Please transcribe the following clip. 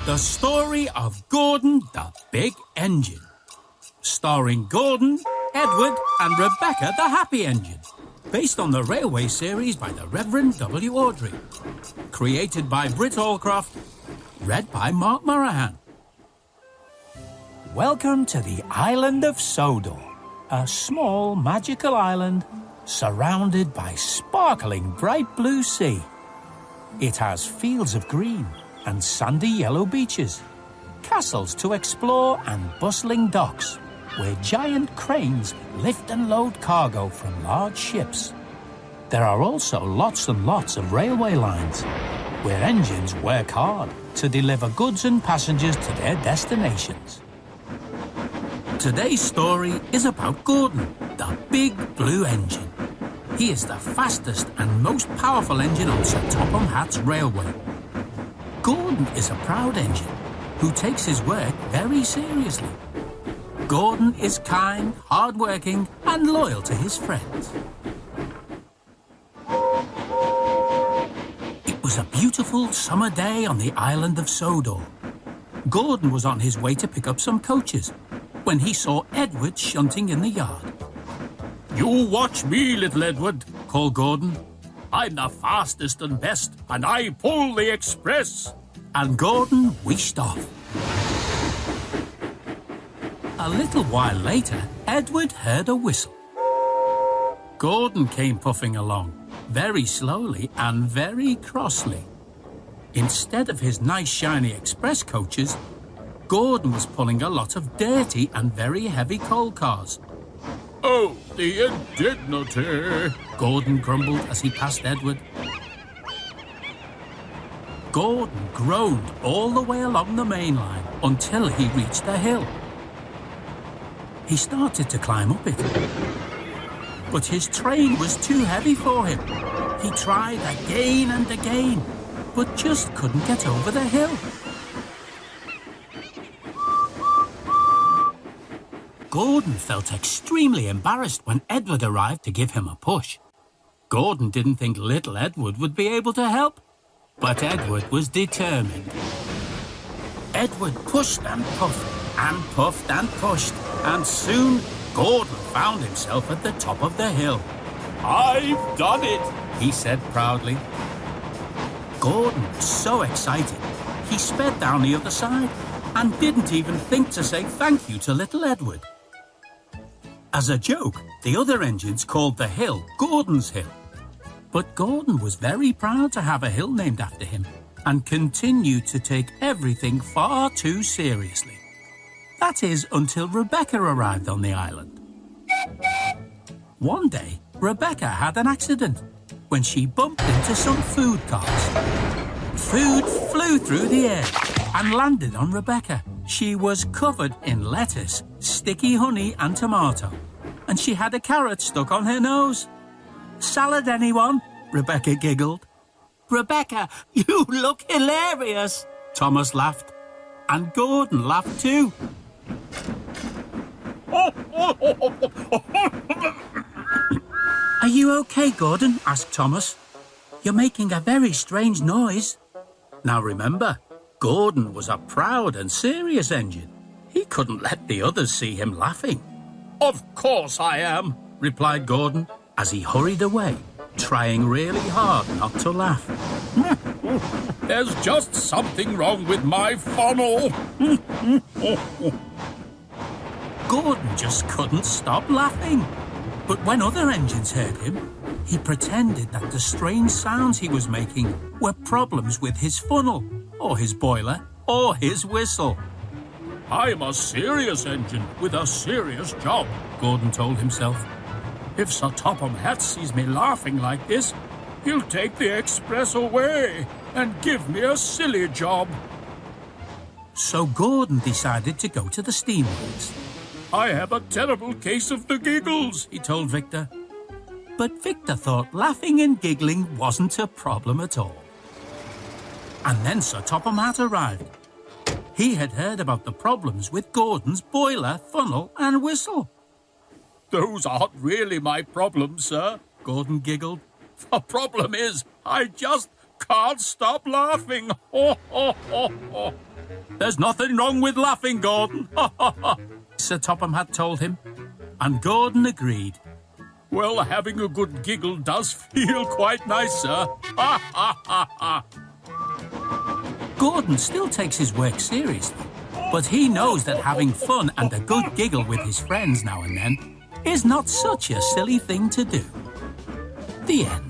The story of Gordon the Big Engine. Starring Gordon, Edward and Rebecca the Happy Engine. Based on the railway series by the Reverend W. Awdry. Created by Britt Allcroft. Read by Mark Murrahan. Welcome to the island of Sodor. A small magical island surrounded by sparkling bright blue sea. It has fields of green and sandy yellow beaches, castles to explore and bustling docks where giant cranes lift and load cargo from large ships. There are also lots and lots of railway lines where engines work hard to deliver goods and passengers to their destinations. Today's story is about Gordon, the Big Blue Engine. He is the fastest and most powerful engine on Sir Topham Hatt's railway. Gordon is a proud engine who takes his work very seriously. Gordon is kind, hard-working and loyal to his friends. It was a beautiful summer day on the island of Sodor. Gordon was on his way to pick up some coaches when he saw Edward shunting in the yard. "You watch me, little Edward," called Gordon. "I'm the fastest and best, and I pull the express." And Gordon wheeshed off. A little while later, Edward heard a whistle. Gordon came puffing along, very slowly and very crossly. Instead of his nice shiny express coaches, Gordon was pulling a lot of dirty and very heavy coal cars. "Oh, the indignity!" Gordon grumbled as he passed Edward. Gordon groaned all the way along the main line until he reached a hill. He started to climb up it, but his train was too heavy for him. He tried again and again, but just couldn't get over the hill. Gordon felt extremely embarrassed when Edward arrived to give him a push. Gordon didn't think little Edward would be able to help, but Edward was determined. Edward pushed and puffed and puffed and pushed, and soon Gordon found himself at the top of the hill. "I've done it," he said proudly. Gordon was so excited, he sped down the other side and didn't even think to say thank you to little Edward. As a joke, the other engines called the hill Gordon's Hill. But Gordon was very proud to have a hill named after him and continued to take everything far too seriously. That is, until Rebecca arrived on the island. One day, Rebecca had an accident when she bumped into some food cars. Food flew through the air and landed on Rebecca. She was covered in lettuce, sticky honey and tomato, and she had a carrot stuck on her nose. "Salad, anyone?" Rebecca giggled. "Rebecca, you look hilarious," Thomas laughed, and Gordon laughed too. "Are you okay, Gordon?" asked Thomas. "You're making a very strange noise." Now remember, Gordon was a proud and serious engine. He couldn't let the others see him laughing. "Of course I am," replied Gordon as he hurried away, trying really hard not to laugh. "There's just something wrong with my funnel." Gordon just couldn't stop laughing. But when other engines heard him, he pretended that the strange sounds he was making were problems with his funnel, or his boiler, or his whistle. "I'm a serious engine with a serious job," Gordon told himself. "If Sir Topham Hatt sees me laughing like this, he'll take the express away and give me a silly job." So Gordon decided to go to the steamworks. "I have a terrible case of the giggles," he told Victor. But Victor thought laughing and giggling wasn't a problem at all. And then Sir Topham Hatt arrived. He had heard about the problems with Gordon's boiler, funnel and whistle. "Those aren't really my problems, sir," Gordon giggled. "The problem is I just can't stop laughing. There's nothing wrong with laughing, Gordon. Sir Topham Hatt told him, and Gordon agreed. Well, having a good giggle does feel quite nice, sir. Gordon still takes his work seriously, but he knows that having fun and a good giggle with his friends now and then is not such a silly thing to do. The end.